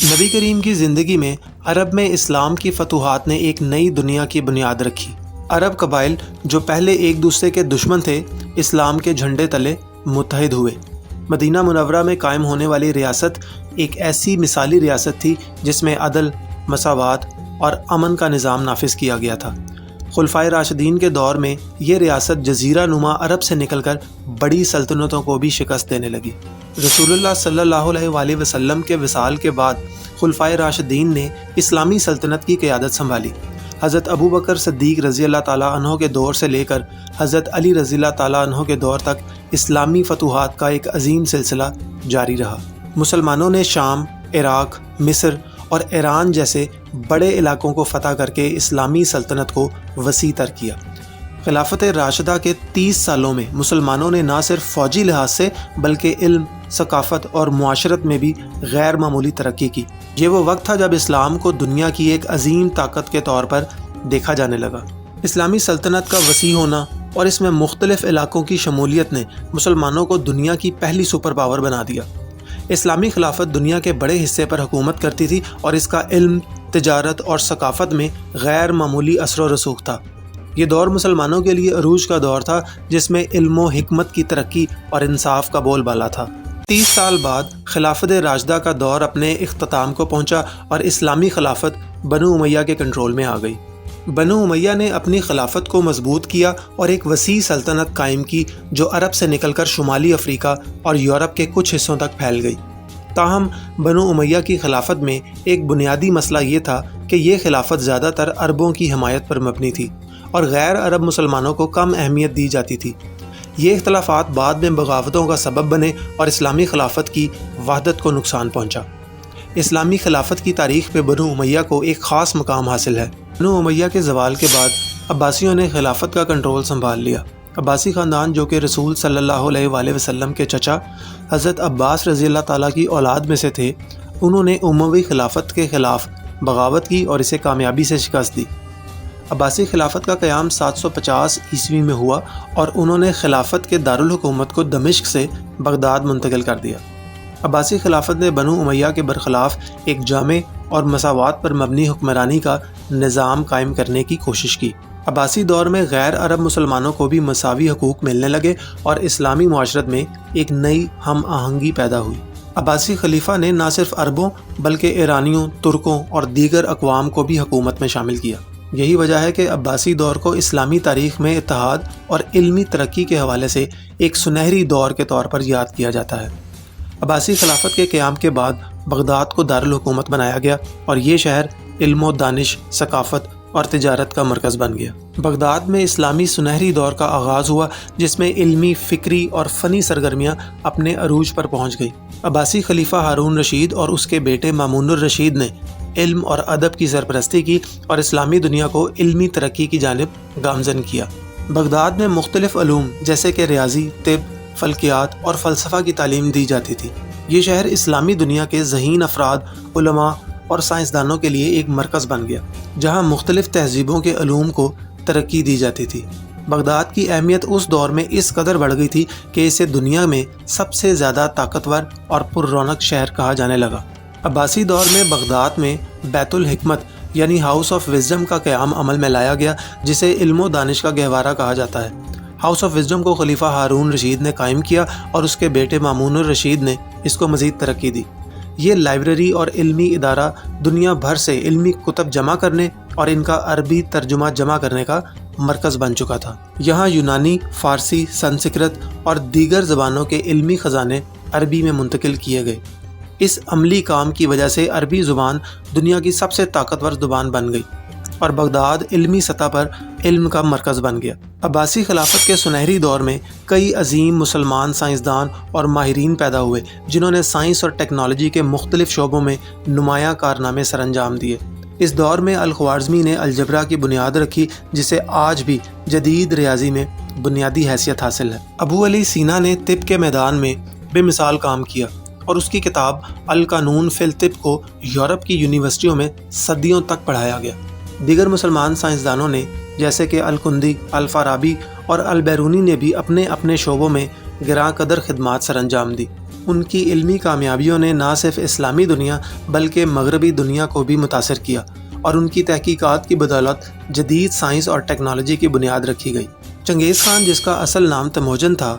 نبی کریم کی زندگی میں عرب میں اسلام کی فتوحات نے ایک نئی دنیا کی بنیاد رکھی۔ عرب قبائل جو پہلے ایک دوسرے کے دشمن تھے، اسلام کے جھنڈے تلے متحد ہوئے۔ مدینہ منورہ میں قائم ہونے والی ریاست ایک ایسی مثالی ریاست تھی جس میں عدل، مساوات اور امن کا نظام نافذ کیا گیا تھا۔ خلفائے راشدین کے دور میں یہ ریاست جزیرہ نما عرب سے نکل کر بڑی سلطنتوں کو بھی شکست دینے لگی۔ رسول اللہ صلی اللہ علیہ وآلہ وسلم کے وصال کے بعد خلفائے راشدین نے اسلامی سلطنت کی قیادت سنبھالی۔ حضرت ابوبکر صدیق رضی اللہ تعالیٰ عنہ کے دور سے لے کر حضرت علی رضی اللہ تعالیٰ عنہ کے دور تک اسلامی فتوحات کا ایک عظیم سلسلہ جاری رہا۔ مسلمانوں نے شام، عراق، مصر اور ایران جیسے بڑے علاقوں کو فتح کر کے اسلامی سلطنت کو وسیع تر کیا۔ خلافت راشدہ کے 30 سالوں میں مسلمانوں نے نہ صرف فوجی لحاظ سے بلکہ علم، ثقافت اور معاشرت میں بھی غیر معمولی ترقی کی۔ یہ وہ وقت تھا جب اسلام کو دنیا کی ایک عظیم طاقت کے طور پر دیکھا جانے لگا۔ اسلامی سلطنت کا وسیع ہونا اور اس میں مختلف علاقوں کی شمولیت نے مسلمانوں کو دنیا کی پہلی سپر پاور بنا دیا۔ اسلامی خلافت دنیا کے بڑے حصے پر حکومت کرتی تھی اور اس کا علم، تجارت اور ثقافت میں غیر معمولی اثر و رسوخ تھا۔ یہ دور مسلمانوں کے لیے عروج کا دور تھا جس میں علم و حکمت کی ترقی اور انصاف کا بول بالا تھا۔ 30 سال بعد خلافت راشدہ کا دور اپنے اختتام کو پہنچا اور اسلامی خلافت بنو امیہ کے کنٹرول میں آ گئی۔ بنو امیہ نے اپنی خلافت کو مضبوط کیا اور ایک وسیع سلطنت قائم کی جو عرب سے نکل کر شمالی افریقہ اور یورپ کے کچھ حصوں تک پھیل گئی۔ تاہم بنو امیہ کی خلافت میں ایک بنیادی مسئلہ یہ تھا کہ یہ خلافت زیادہ تر عربوں کی حمایت پر مبنی تھی اور غیر عرب مسلمانوں کو کم اہمیت دی جاتی تھی۔ یہ اختلافات بعد میں بغاوتوں کا سبب بنے اور اسلامی خلافت کی وحدت کو نقصان پہنچا۔ اسلامی خلافت کی تاریخ میں بنو امیہ کو ایک خاص مقام حاصل ہے۔ بنو امیہ کے زوال کے بعد عباسیوں نے خلافت کا کنٹرول سنبھال لیا۔ عباسی خاندان جو کہ رسول صلی اللہ علیہ وآلہ وسلم کے چچا حضرت عباس رضی اللہ تعالیٰ کی اولاد میں سے تھے، انہوں نے اموی خلافت کے خلاف بغاوت کی اور اسے کامیابی سے شکست دی۔ عباسی خلافت کا قیام 750 عیسوی میں ہوا اور انہوں نے خلافت کے دارالحکومت کو دمشق سے بغداد منتقل کر دیا۔ عباسی خلافت نے بنو امیہ کے برخلاف ایک جامع اور مساوات پر مبنی حکمرانی کا نظام قائم کرنے کی کوشش کی۔ عباسی دور میں غیر عرب مسلمانوں کو بھی مساوی حقوق ملنے لگے اور اسلامی معاشرت میں ایک نئی ہم آہنگی پیدا ہوئی۔ عباسی خلیفہ نے نہ صرف عربوں بلکہ ایرانیوں، ترکوں اور دیگر اقوام کو بھی حکومت میں شامل کیا۔ یہی وجہ ہے کہ عباسی دور کو اسلامی تاریخ میں اتحاد اور علمی ترقی کے حوالے سے ایک سنہری دور کے طور پر یاد کیا جاتا ہے۔ عباسی خلافت کے قیام کے بعد بغداد کو دارالحکومت بنایا گیا اور یہ شہر علم و دانش، ثقافت اور تجارت کا مرکز بن گیا۔ بغداد میں اسلامی سنہری دور کا آغاز ہوا جس میں علمی، فکری اور فنی سرگرمیاں اپنے عروج پر پہنچ گئی۔ عباسی خلیفہ ہارون رشید اور اس کے بیٹے مامون الرشید نے علم اور ادب کی سرپرستی کی اور اسلامی دنیا کو علمی ترقی کی جانب گامزن کیا۔ بغداد میں مختلف علوم جیسے کہ ریاضی، طب، فلکیات اور فلسفہ کی تعلیم دی جاتی تھی۔ یہ شہر اسلامی دنیا کے ذہین افراد، علماء اور سائنسدانوں کے لیے ایک مرکز بن گیا جہاں مختلف تہذیبوں کے علوم کو ترقی دی جاتی تھی۔ بغداد کی اہمیت اس دور میں اس قدر بڑھ گئی تھی کہ اسے دنیا میں سب سے زیادہ طاقتور اور پر رونق شہر کہا جانے لگا۔ عباسی دور میں بغداد میں بیت الحکمت یعنی ہاؤس آف وزڈم کا قیام عمل میں لایا گیا جسے علم و دانش کا گہوارہ کہا جاتا ہے۔ ہاؤس آف وزڈم کو خلیفہ ہارون رشید نے قائم کیا اور اس کے بیٹے مامون الرشید نے اس کو مزید ترقی دی۔ یہ لائبریری اور علمی ادارہ دنیا بھر سے علمی کتب جمع کرنے اور ان کا عربی ترجمہ جمع کرنے کا مرکز بن چکا تھا۔ یہاں یونانی، فارسی، سنسکرت اور دیگر زبانوں کے علمی خزانے عربی میں منتقل کیے گئے۔ اس عملی کام کی وجہ سے عربی زبان دنیا کی سب سے طاقتور زبان بن گئی اور بغداد علمی سطح پر علم کا مرکز بن گیا۔ عباسی خلافت کے سنہری دور میں کئی عظیم مسلمان سائنسدان اور ماہرین پیدا ہوئے جنہوں نے سائنس اور ٹیکنالوجی کے مختلف شعبوں میں نمایاں کارنامے سر انجام دیے۔ اس دور میں الخوارزمی نے الجبرا کی بنیاد رکھی جسے آج بھی جدید ریاضی میں بنیادی حیثیت حاصل ہے۔ ابو علی سینا نے طب کے میدان میں بے مثال کام کیا اور اس کی کتاب القانون فی الطب کو یورپ کی یونیورسٹیوں میں صدیوں تک پڑھایا گیا۔ دیگر مسلمان سائنسدانوں نے جیسے کہ الکندی، الفارابی اور البیرونی نے بھی اپنے اپنے شعبوں میں گراں قدر خدمات سر انجام دی۔ ان کی علمی کامیابیوں نے نہ صرف اسلامی دنیا بلکہ مغربی دنیا کو بھی متاثر کیا اور ان کی تحقیقات کی بدولت جدید سائنس اور ٹیکنالوجی کی بنیاد رکھی گئی۔ چنگیز خان، جس کا اصل نام تموجن تھا،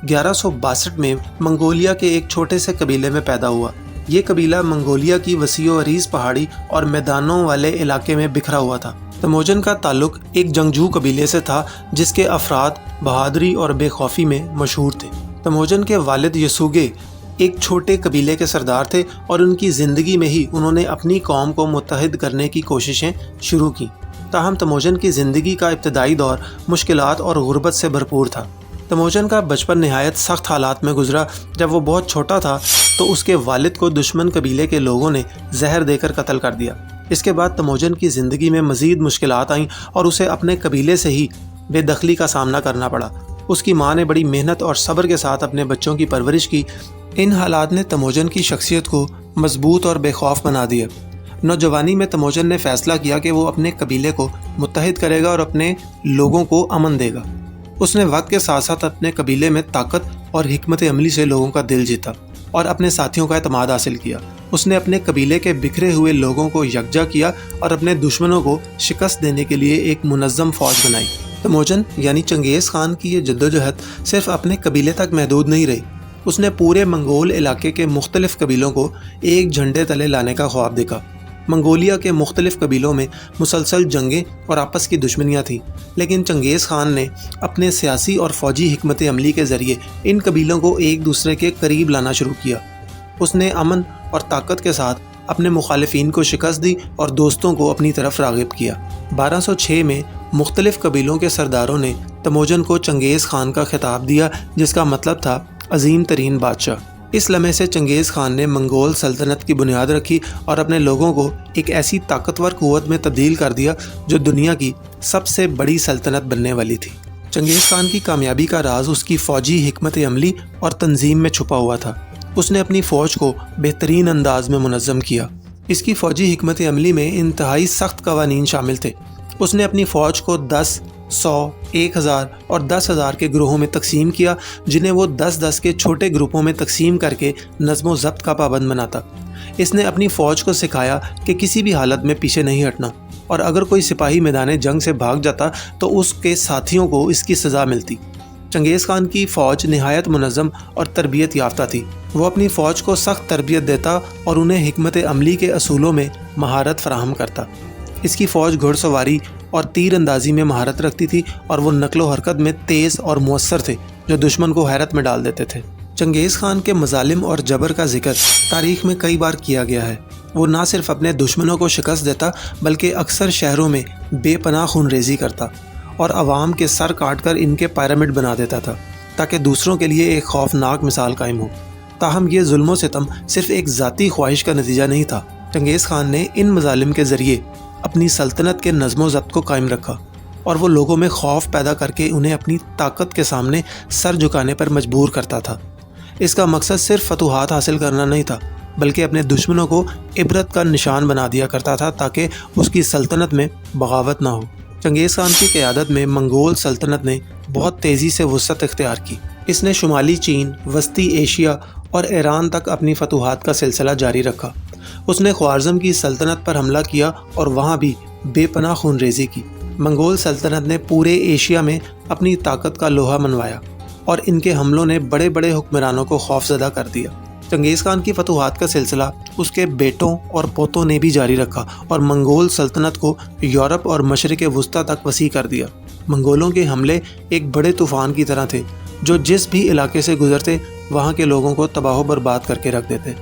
1162 میں منگولیا کے ایک چھوٹے سے قبیلے میں پیدا ہوا۔ یہ قبیلہ منگولیا کی وسیع و عریض پہاڑی اور میدانوں والے علاقے میں بکھرا ہوا تھا۔ تموجن کا تعلق ایک جنگجو قبیلے سے تھا جس کے افراد بہادری اور بے خوفی میں مشہور تھے۔ تموجن کے والد یسوگے ایک چھوٹے قبیلے کے سردار تھے اور ان کی زندگی میں ہی انہوں نے اپنی قوم کو متحد کرنے کی کوششیں شروع کیں۔ تاہم تموجن کی زندگی کا ابتدائی دور مشکلات اور غربت سے بھرپور تھا۔ تموجن کا بچپن نہایت سخت حالات میں گزرا۔ جب وہ بہت چھوٹا تھا تو اس کے والد کو دشمن قبیلے کے لوگوں نے زہر دے کر قتل کر دیا۔ اس کے بعد تموجن کی زندگی میں مزید مشکلات آئیں اور اسے اپنے قبیلے سے ہی بے دخلی کا سامنا کرنا پڑا۔ اس کی ماں نے بڑی محنت اور صبر کے ساتھ اپنے بچوں کی پرورش کی۔ ان حالات نے تموجن کی شخصیت کو مضبوط اور بے خوف بنا دیا۔ نوجوانی میں تموجن نے فیصلہ کیا کہ وہ اپنے قبیلے کو متحد کرے گا اور اپنے لوگوں کو امن دے گا۔ اس نے وقت کے ساتھ ساتھ اپنے قبیلے میں طاقت اور حکمت عملی سے لوگوں کا دل جیتا اور اپنے ساتھیوں کا اعتماد حاصل کیا۔ اس نے اپنے قبیلے کے بکھرے ہوئے لوگوں کو یکجا کیا اور اپنے دشمنوں کو شکست دینے کے لیے ایک منظم فوج بنائی۔ تموجن یعنی چنگیز خان کی یہ جدوجہد صرف اپنے قبیلے تک محدود نہیں رہی۔ اس نے پورے منگول علاقے کے مختلف قبیلوں کو ایک جھنڈے تلے لانے کا خواب دیکھا۔ منگولیا کے مختلف قبیلوں میں مسلسل جنگیں اور آپس کی دشمنیاں تھیں، لیکن چنگیز خان نے اپنے سیاسی اور فوجی حکمت عملی کے ذریعے ان قبیلوں کو ایک دوسرے کے قریب لانا شروع کیا۔ اس نے امن اور طاقت کے ساتھ اپنے مخالفین کو شکست دی اور دوستوں کو اپنی طرف راغب کیا۔ 1206 میں مختلف قبیلوں کے سرداروں نے تموجن کو چنگیز خان کا خطاب دیا، جس کا مطلب تھا عظیم ترین بادشاہ۔ اس لمحے سے چنگیز خان نے منگول سلطنت کی بنیاد رکھی اور اپنے لوگوں کو ایک ایسی طاقتور قوت میں تبدیل کر دیا جو دنیا کی سب سے بڑی سلطنت بننے والی تھی۔ چنگیز خان کی کامیابی کا راز اس کی فوجی حکمت عملی اور تنظیم میں چھپا ہوا تھا۔ اس نے اپنی فوج کو بہترین انداز میں منظم کیا۔ اس کی فوجی حکمت عملی میں انتہائی سخت قوانین شامل تھے۔ اس نے اپنی فوج کو 10، 100، 1000 اور 10,000 کے گروہوں میں تقسیم کیا، جنہیں وہ 10-10 کے چھوٹے گروپوں میں تقسیم کر کے نظم و ضبط کا پابند بناتا۔ اس نے اپنی فوج کو سکھایا کہ کسی بھی حالت میں پیچھے نہیں ہٹنا، اور اگر کوئی سپاہی میدان جنگ سے بھاگ جاتا تو اس کے ساتھیوں کو اس کی سزا ملتی۔ چنگیز خان کی فوج نہایت منظم اور تربیت یافتہ تھی۔ وہ اپنی فوج کو سخت تربیت دیتا اور انہیں حکمت عملی کے اصولوں میں مہارت فراہم کرتا۔ اس کی فوج گھڑ سواری اور تیر اندازی میں مہارت رکھتی تھی اور وہ نقل و حرکت میں تیز اور مؤثر تھے، جو دشمن کو حیرت میں ڈال دیتے تھے۔ چنگیز خان کے مظالم اور جبر کا ذکر تاریخ میں کئی بار کیا گیا ہے۔ وہ نہ صرف اپنے دشمنوں کو شکست دیتا بلکہ اکثر شہروں میں بے پناہ خون ریزی کرتا اور عوام کے سر کاٹ کر ان کے پیرامڈ بنا دیتا تھا تاکہ دوسروں کے لیے ایک خوفناک مثال قائم ہو۔ تاہم یہ ظلم و ستم صرف ایک ذاتی خواہش کا نتیجہ نہیں تھا۔ چنگیز خان نے ان مظالم کے ذریعے اپنی سلطنت کے نظم و ضبط کو قائم رکھا اور وہ لوگوں میں خوف پیدا کر کے انہیں اپنی طاقت کے سامنے سر جھکانے پر مجبور کرتا تھا۔ اس کا مقصد صرف فتوحات حاصل کرنا نہیں تھا بلکہ اپنے دشمنوں کو عبرت کا نشان بنا دیا کرتا تھا تاکہ اس کی سلطنت میں بغاوت نہ ہو۔ چنگیز خان کی قیادت میں منگول سلطنت نے بہت تیزی سے وسعت اختیار کی۔ اس نے شمالی چین، وسطی ایشیا اور ایران تک اپنی فتوحات کا سلسلہ جاری رکھا۔ اس نے خوارزم کی سلطنت پر حملہ کیا اور وہاں بھی بے پناہ خون ریزی کی۔ منگول سلطنت نے پورے ایشیا میں اپنی طاقت کا لوہا منوایا اور ان کے حملوں نے بڑے بڑے حکمرانوں کو خوفزدہ کر دیا۔ چنگیز خان کی فتوحات کا سلسلہ اس کے بیٹوں اور پوتوں نے بھی جاری رکھا اور منگول سلطنت کو یورپ اور مشرق وسطیٰ تک وسیع کر دیا۔ منگولوں کے حملے ایک بڑے طوفان کی طرح تھے جو جس بھی علاقے سے گزرتے وہاں کے لوگوں کو تباہ و برباد کر کے رکھ دیتے۔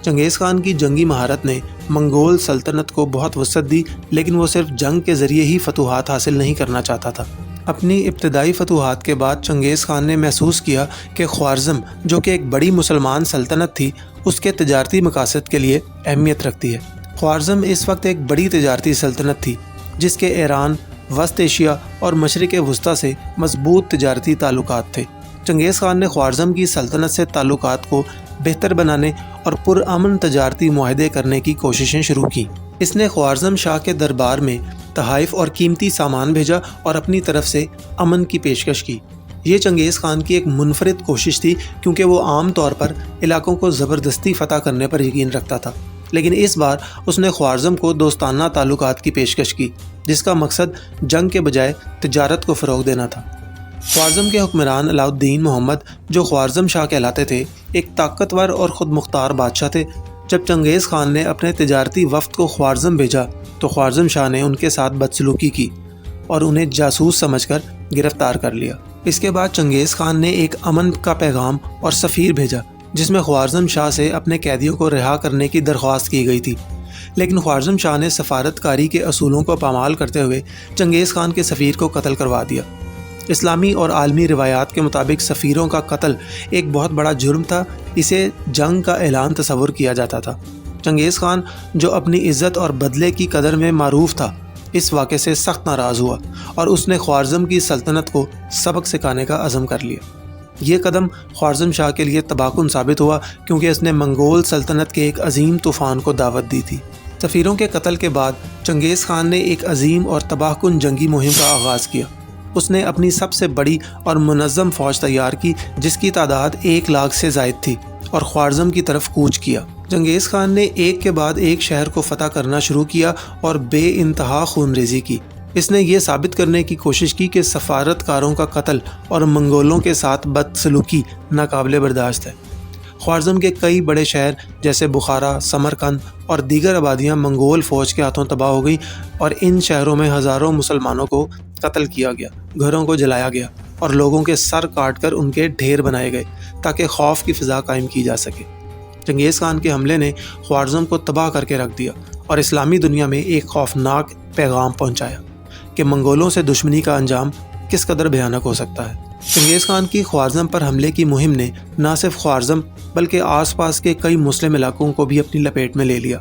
چنگیز خان کی جنگی مہارت نے منگول سلطنت کو بہت وسعت دی، لیکن وہ صرف جنگ کے ذریعے ہی فتوحات حاصل نہیں کرنا چاہتا تھا۔ اپنی ابتدائی فتوحات کے بعد چنگیز خان نے محسوس کیا کہ خوارزم، جو کہ ایک بڑی مسلمان سلطنت تھی، اس کے تجارتی مقاصد کے لیے اہمیت رکھتی ہے۔ خوارزم اس وقت ایک بڑی تجارتی سلطنت تھی جس کے ایران، وسط ایشیا اور مشرق وسطیٰ سے مضبوط تجارتی تعلقات تھے۔ چنگیز خان نے خوارزم کی سلطنت سے تعلقات کو بہتر بنانے اور پرامن تجارتی معاہدے کرنے کی کوششیں شروع کیں۔ اس نے خوارزم شاہ کے دربار میں تحائف اور قیمتی سامان بھیجا اور اپنی طرف سے امن کی پیشکش کی۔ یہ چنگیز خان کی ایک منفرد کوشش تھی کیونکہ وہ عام طور پر علاقوں کو زبردستی فتح کرنے پر یقین رکھتا تھا، لیکن اس بار اس نے خوارزم کو دوستانہ تعلقات کی پیشکش کی جس کا مقصد جنگ کے بجائے تجارت کو فروغ دینا تھا۔ خوارزم کے حکمران علاء الدین محمد، جو خوارزم شاہ کہلاتے تھے، ایک طاقتور اور خود مختار بادشاہ تھے۔ جب چنگیز خان نے اپنے تجارتی وفد کو خوارزم بھیجا تو خوارزم شاہ نے ان کے ساتھ بدسلوکی کی اور انہیں جاسوس سمجھ کر گرفتار کر لیا۔ اس کے بعد چنگیز خان نے ایک امن کا پیغام اور سفیر بھیجا جس میں خوارزم شاہ سے اپنے قیدیوں کو رہا کرنے کی درخواست کی گئی تھی، لیکن خوارزم شاہ نے سفارت کاری کے اصولوں کو پامال کرتے ہوئے چنگیز خان کے سفیر کو قتل کروا دیا۔ اسلامی اور عالمی روایات کے مطابق سفیروں کا قتل ایک بہت بڑا جرم تھا، اسے جنگ کا اعلان تصور کیا جاتا تھا۔ چنگیز خان، جو اپنی عزت اور بدلے کی قدر میں معروف تھا، اس واقعے سے سخت ناراض ہوا اور اس نے خوارزم کی سلطنت کو سبق سکھانے کا عزم کر لیا۔ یہ قدم خوارزم شاہ کے لیے تباہ کن ثابت ہوا کیونکہ اس نے منگول سلطنت کے ایک عظیم طوفان کو دعوت دی تھی۔ سفیروں کے قتل کے بعد چنگیز خان نے ایک عظیم اور تباہ کن جنگی مہم کا آغاز کیا۔ اس نے اپنی سب سے بڑی اور منظم فوج تیار کی جس کی تعداد 1,00,000 سے زائد تھی اور خوارزم کی طرف کوچ کیا۔ چنگیز خان نے ایک کے بعد ایک شہر کو فتح کرنا شروع کیا اور بے انتہا خون ریزی کی۔ اس نے یہ ثابت کرنے کی کوشش کی کہ سفارتکاروں کا قتل اور منگولوں کے ساتھ بدسلوکی ناقابل برداشت ہے۔ خوارزم کے کئی بڑے شہر جیسے بخارا، سمرقند اور دیگر آبادیاں منگول فوج کے ہاتھوں تباہ ہو گئیں اور ان شہروں میں ہزاروں مسلمانوں کو قتل کیا گیا، گھروں کو جلایا گیا اور لوگوں کے سر کاٹ کر ان کے ڈھیر بنائے گئے تاکہ خوف کی فضا قائم کی جا سکے۔ چنگیز خان کے حملے نے خوارزم کو تباہ کر کے رکھ دیا اور اسلامی دنیا میں ایک خوفناک پیغام پہنچایا کہ منگولوں سے دشمنی کا انجام کس قدر بھیانک ہو سکتا ہے۔ چنگیز خان کی خوارزم پر حملے کی مہم نے نہ صرف خوارزم بلکہ آس پاس کے کئی مسلم علاقوں کو بھی اپنی لپیٹ میں لے لیا۔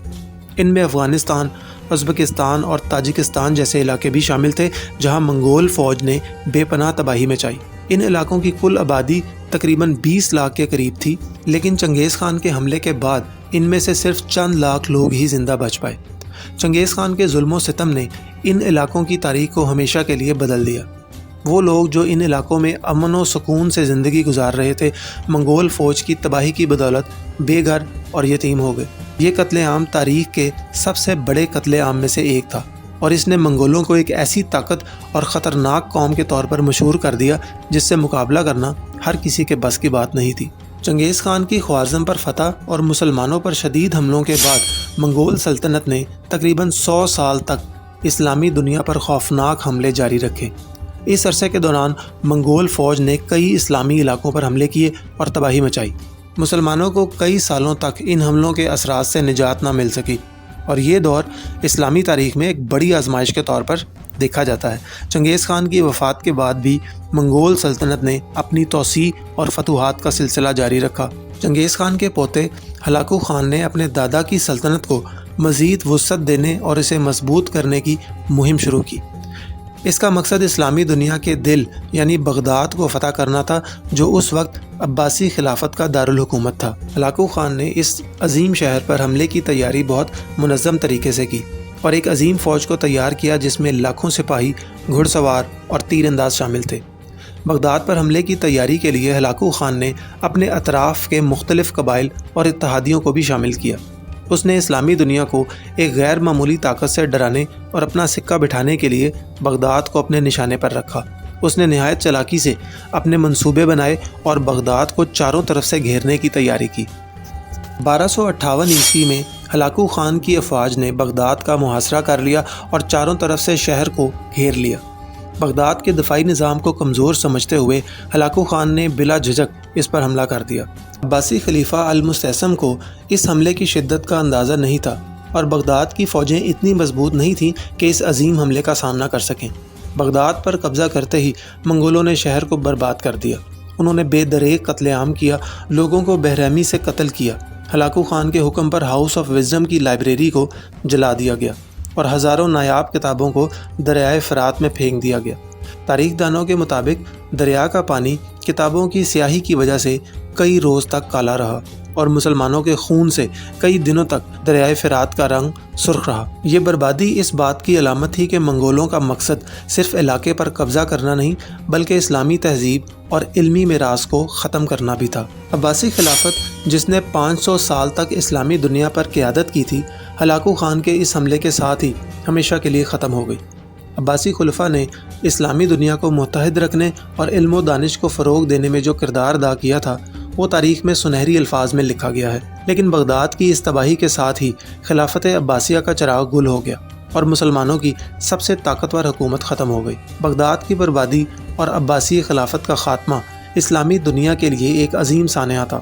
ان میں افغانستان، ازبکستان اور تاجکستان جیسے علاقے بھی شامل تھے جہاں منگول فوج نے بے پناہ تباہی مچائی۔ ان علاقوں کی کل آبادی تقریباً 20 لاکھ کے قریب تھی، لیکن چنگیز خان کے حملے کے بعد ان میں سے صرف چند لاکھ لوگ ہی زندہ بچ پائے۔ چنگیز خان کے ظلم و ستم نے ان علاقوں کی تاریخ کو ہمیشہ کے لیے بدل دیا۔ وہ لوگ جو ان علاقوں میں امن و سکون سے زندگی گزار رہے تھے، منگول فوج کی تباہی کی بدولت بے گھر اور یتیم ہو گئے۔ یہ قتل عام تاریخ کے سب سے بڑے قتل عام میں سے ایک تھا اور اس نے منگولوں کو ایک ایسی طاقت اور خطرناک قوم کے طور پر مشہور کر دیا جس سے مقابلہ کرنا ہر کسی کے بس کی بات نہیں تھی۔ چنگیز خان کی خوارزم پر فتح اور مسلمانوں پر شدید حملوں کے بعد منگول سلطنت نے تقریباً 100 سال تک اسلامی دنیا پر خوفناک حملے جاری رکھے۔ اس عرصے کے دوران منگول فوج نے کئی اسلامی علاقوں پر حملے کیے اور تباہی مچائی۔ مسلمانوں کو کئی سالوں تک ان حملوں کے اثرات سے نجات نہ مل سکی اور یہ دور اسلامی تاریخ میں ایک بڑی آزمائش کے طور پر دیکھا جاتا ہے۔ چنگیز خان کی وفات کے بعد بھی منگول سلطنت نے اپنی توسیع اور فتوحات کا سلسلہ جاری رکھا۔ چنگیز خان کے پوتے ہلاکو خان نے اپنے دادا کی سلطنت کو مزید وسعت دینے اور اسے مضبوط کرنے کی مہم شروع کی۔ اس کا مقصد اسلامی دنیا کے دل یعنی بغداد کو فتح کرنا تھا جو اس وقت عباسی خلافت کا دارالحکومت تھا۔ ہلاکو خان نے اس عظیم شہر پر حملے کی تیاری بہت منظم طریقے سے کی اور ایک عظیم فوج کو تیار کیا جس میں لاکھوں سپاہی، گھڑ سوار اور تیر انداز شامل تھے۔ بغداد پر حملے کی تیاری کے لیے ہلاکو خان نے اپنے اطراف کے مختلف قبائل اور اتحادیوں کو بھی شامل کیا۔ اس نے اسلامی دنیا کو ایک غیر معمولی طاقت سے ڈرانے اور اپنا سکہ بٹھانے کے لیے بغداد کو اپنے نشانے پر رکھا۔ اس نے نہایت چالاکی سے اپنے منصوبے بنائے اور بغداد کو چاروں طرف سے گھیرنے کی تیاری کی۔ 1258 عیسوی میں ہلاکو خان کی افواج نے بغداد کا محاصرہ کر لیا اور چاروں طرف سے شہر کو گھیر لیا۔ بغداد کے دفاعی نظام کو کمزور سمجھتے ہوئے ہلاکو خان نے بلا جھجک اس پر حملہ کر دیا۔ عباسی خلیفہ المستعصم کو اس حملے کی شدت کا اندازہ نہیں تھا اور بغداد کی فوجیں اتنی مضبوط نہیں تھیں کہ اس عظیم حملے کا سامنا کر سکیں۔ بغداد پر قبضہ کرتے ہی منگولوں نے شہر کو برباد کر دیا۔ انہوں نے بے دریغ قتل عام کیا، لوگوں کو بے رحمی سے قتل کیا۔ ہلاکو خان کے حکم پر ہاؤس آف وزڈم کی لائبریری کو جلا دیا گیا اور ہزاروں نایاب کتابوں کو دریائے فرات میں پھینک دیا گیا۔ تاریخ دانوں کے مطابق دریا کا پانی کتابوں کی سیاہی کی وجہ سے کئی روز تک کالا رہا اور مسلمانوں کے خون سے کئی دنوں تک دریائے فرات کا رنگ سرخ رہا۔ یہ بربادی اس بات کی علامت تھی کہ منگولوں کا مقصد صرف علاقے پر قبضہ کرنا نہیں بلکہ اسلامی تہذیب اور علمی میراث کو ختم کرنا بھی تھا۔ عباسی خلافت جس نے 500 سال تک اسلامی دنیا پر قیادت کی تھی، ہلاکو خان کے اس حملے کے ساتھ ہی ہمیشہ کے لیے ختم ہو گئی۔ عباسی خلفاء نے اسلامی دنیا کو متحد رکھنے اور علم و دانش کو فروغ دینے میں جو کردار ادا کیا تھا وہ تاریخ میں سنہری الفاظ میں لکھا گیا ہے۔ لیکن بغداد کی اس تباہی کے ساتھ ہی خلافت عباسیہ کا چراغ گل ہو گیا اور مسلمانوں کی سب سے طاقتور حکومت ختم ہو گئی۔ بغداد کی بربادی اور عباسی خلافت کا خاتمہ اسلامی دنیا کے لیے ایک عظیم سانحہ تھا۔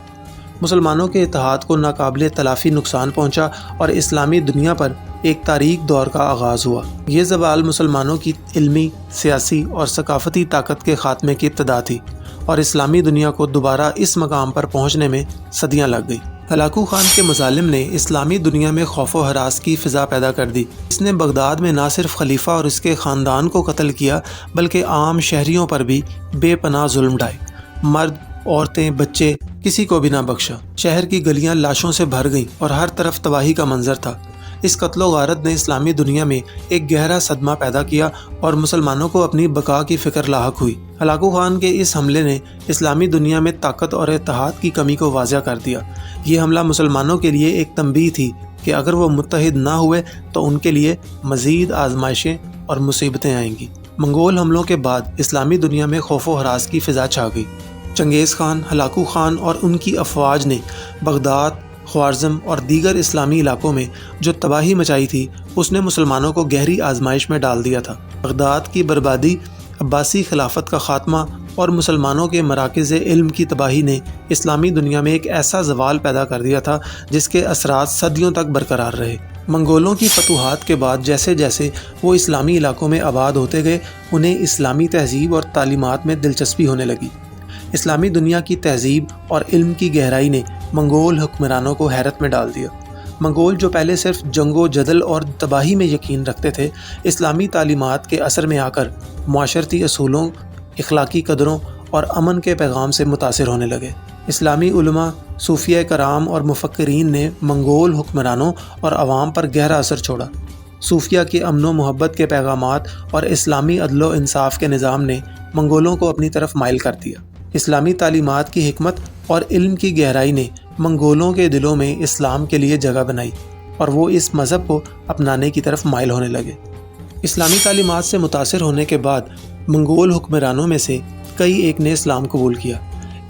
مسلمانوں کے اتحاد کو ناقابل تلافی نقصان پہنچا اور اسلامی دنیا پر ایک تاریک دور کا آغاز ہوا۔ یہ زوال مسلمانوں کی علمی، سیاسی اور ثقافتی طاقت کے خاتمے کی ابتدا تھی اور اسلامی دنیا کو دوبارہ اس مقام پر پہنچنے میں صدیاں لگ گئی۔ ہلاکو خان کے مظالم نے اسلامی دنیا میں خوف و ہراس کی فضا پیدا کر دی۔ اس نے بغداد میں نہ صرف خلیفہ اور اس کے خاندان کو قتل کیا بلکہ عام شہریوں پر بھی بے پناہ ظلم ڈھائے۔ مرد، عورتیں، بچے، کسی کو بھی نہ بخشا۔ شہر کی گلیاں لاشوں سے بھر گئیں اور ہر طرف تباہی کا منظر تھا۔ اس قتل و غارت نے اسلامی دنیا میں ایک گہرا صدمہ پیدا کیا اور مسلمانوں کو اپنی بقا کی فکر لاحق ہوئی۔ ہلاکو خان کے اس حملے نے اسلامی دنیا میں طاقت اور اتحاد کی کمی کو واضح کر دیا۔ یہ حملہ مسلمانوں کے لیے ایک تنبیہ تھی کہ اگر وہ متحد نہ ہوئے تو ان کے لیے مزید آزمائشیں اور مصیبتیں آئیں گی۔ منگول حملوں کے بعد اسلامی دنیا میں خوف و ہراس کی فضا چھا گئی۔ چنگیز خان، ہلاکو خان اور ان کی افواج نے بغداد، خوارزم اور دیگر اسلامی علاقوں میں جو تباہی مچائی تھی اس نے مسلمانوں کو گہری آزمائش میں ڈال دیا تھا۔ بغداد کی بربادی، عباسی خلافت کا خاتمہ اور مسلمانوں کے مراکز علم کی تباہی نے اسلامی دنیا میں ایک ایسا زوال پیدا کر دیا تھا جس کے اثرات صدیوں تک برقرار رہے۔ منگولوں کی فتوحات کے بعد جیسے جیسے وہ اسلامی علاقوں میں آباد ہوتے گئے انہیں اسلامی تہذیب اور تعلیمات میں دلچسپی ہونے لگی۔ اسلامی دنیا کی تہذیب اور علم کی گہرائی نے منگول حکمرانوں کو حیرت میں ڈال دیا۔ منگول جو پہلے صرف جنگ و جدل اور تباہی میں یقین رکھتے تھے، اسلامی تعلیمات کے اثر میں آ کر معاشرتی اصولوں، اخلاقی قدروں اور امن کے پیغام سے متاثر ہونے لگے۔ اسلامی علماء، صوفیہ کرام اور مفکرین نے منگول حکمرانوں اور عوام پر گہرا اثر چھوڑا۔ صوفیہ کے امن و محبت کے پیغامات اور اسلامی عدل و انصاف کے نظام نے منگولوں کو اپنی طرف مائل کر دیا۔ اسلامی تعلیمات کی حکمت اور علم کی گہرائی نے منگولوں کے دلوں میں اسلام کے لیے جگہ بنائی اور وہ اس مذہب کو اپنانے کی طرف مائل ہونے لگے۔ اسلامی تعلیمات سے متاثر ہونے کے بعد منگول حکمرانوں میں سے کئی ایک نے اسلام قبول کیا۔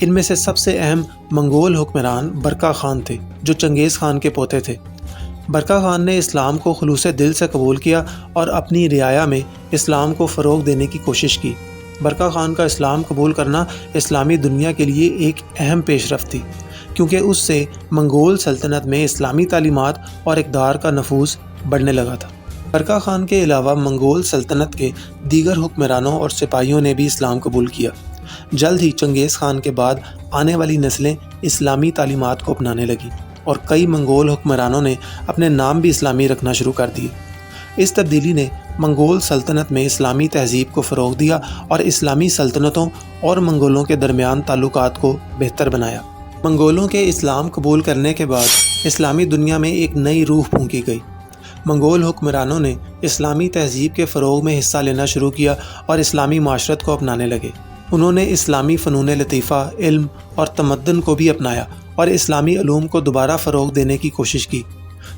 ان میں سے سب سے اہم منگول حکمران برقع خان تھے جو چنگیز خان کے پوتے تھے۔ برقع خان نے اسلام کو خلوص دل سے قبول کیا اور اپنی رعایا میں اسلام کو فروغ دینے کی کوشش کی۔ برقع خان کا اسلام قبول کرنا اسلامی دنیا کے لیے ایک اہم پیش رفت تھی کیونکہ اس سے منگول سلطنت میں اسلامی تعلیمات اور اقدار کا نفوذ بڑھنے لگا تھا۔ برقع خان کے علاوہ منگول سلطنت کے دیگر حکمرانوں اور سپاہیوں نے بھی اسلام قبول کیا۔ جلد ہی چنگیز خان کے بعد آنے والی نسلیں اسلامی تعلیمات کو اپنانے لگیں اور کئی منگول حکمرانوں نے اپنے نام بھی اسلامی رکھنا شروع کر دیے۔ اس تبدیلی نے منگول سلطنت میں اسلامی تہذیب کو فروغ دیا اور اسلامی سلطنتوں اور منگولوں کے درمیان تعلقات کو بہتر بنایا۔ منگولوں کے اسلام قبول کرنے کے بعد اسلامی دنیا میں ایک نئی روح پھونکی گئی۔ منگول حکمرانوں نے اسلامی تہذیب کے فروغ میں حصہ لینا شروع کیا اور اسلامی معاشرت کو اپنانے لگے۔ انہوں نے اسلامی فنون لطیفہ، علم اور تمدن کو بھی اپنایا اور اسلامی علوم کو دوبارہ فروغ دینے کی کوشش کی۔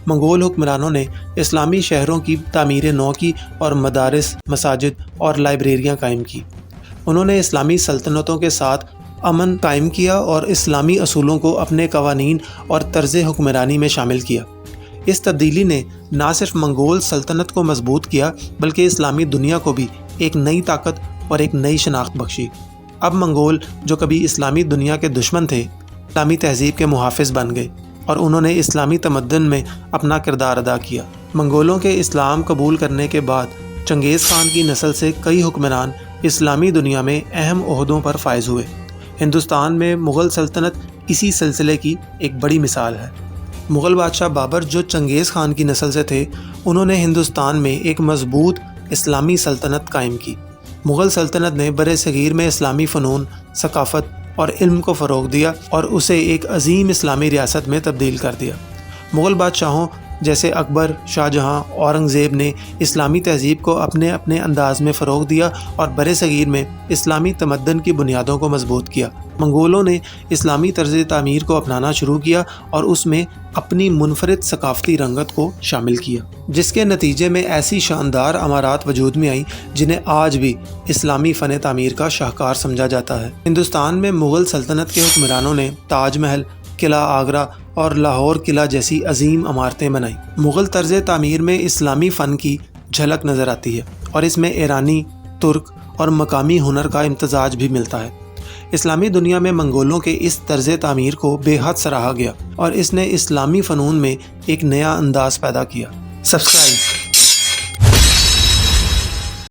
منگول حکمرانوں نے اسلامی شہروں کی تعمیر نو کی اور مدارس، مساجد اور لائبریریاں قائم کی۔ انہوں نے اسلامی سلطنتوں کے ساتھ امن قائم کیا اور اسلامی اصولوں کو اپنے قوانین اور طرز حکمرانی میں شامل کیا۔ اس تبدیلی نے نہ صرف منگول سلطنت کو مضبوط کیا بلکہ اسلامی دنیا کو بھی ایک نئی طاقت اور ایک نئی شناخت بخشی۔ اب منگول جو کبھی اسلامی دنیا کے دشمن تھے، اسلامی تہذیب کے محافظ بن گئے اور انہوں نے اسلامی تمدن میں اپنا کردار ادا کیا۔ منگولوں کے اسلام قبول کرنے کے بعد چنگیز خان کی نسل سے کئی حکمران اسلامی دنیا میں اہم عہدوں پر فائز ہوئے۔ ہندوستان میں مغل سلطنت اسی سلسلے کی ایک بڑی مثال ہے۔ مغل بادشاہ بابر جو چنگیز خان کی نسل سے تھے، انہوں نے ہندوستان میں ایک مضبوط اسلامی سلطنت قائم کی۔ مغل سلطنت نے برصغیر میں اسلامی فنون، ثقافت اور علم کو فروغ دیا اور اسے ایک عظیم اسلامی ریاست میں تبدیل کر دیا۔ مغل بادشاہوں جیسے اکبر، شاہ جہاں، اورنگزیب نے اسلامی تہذیب کو اپنے اپنے انداز میں فروغ دیا اور برِ صغیر میں اسلامی تمدن کی بنیادوں کو مضبوط کیا۔ منگولوں نے اسلامی طرز تعمیر کو اپنانا شروع کیا اور اس میں اپنی منفرد ثقافتی رنگت کو شامل کیا، جس کے نتیجے میں ایسی شاندار عمارات وجود میں آئیں جنہیں آج بھی اسلامی فن تعمیر کا شاہکار سمجھا جاتا ہے۔ ہندوستان میں مغل سلطنت کے حکمرانوں نے تاج محل، قلعہ آگرہ اور لاہور قلعہ جیسی عظیم عمارتیں بنائیں۔ مغل طرز تعمیر میں اسلامی فن کی جھلک نظر آتی ہے اور اس میں ایرانی، ترک اور مقامی ہنر کا امتزاج بھی ملتا ہے۔ اسلامی دنیا میں منگولوں کے اس طرز تعمیر کو بے حد سراہا گیا اور اس نے اسلامی فنون میں ایک نیا انداز پیدا کیا۔ سبسکرائب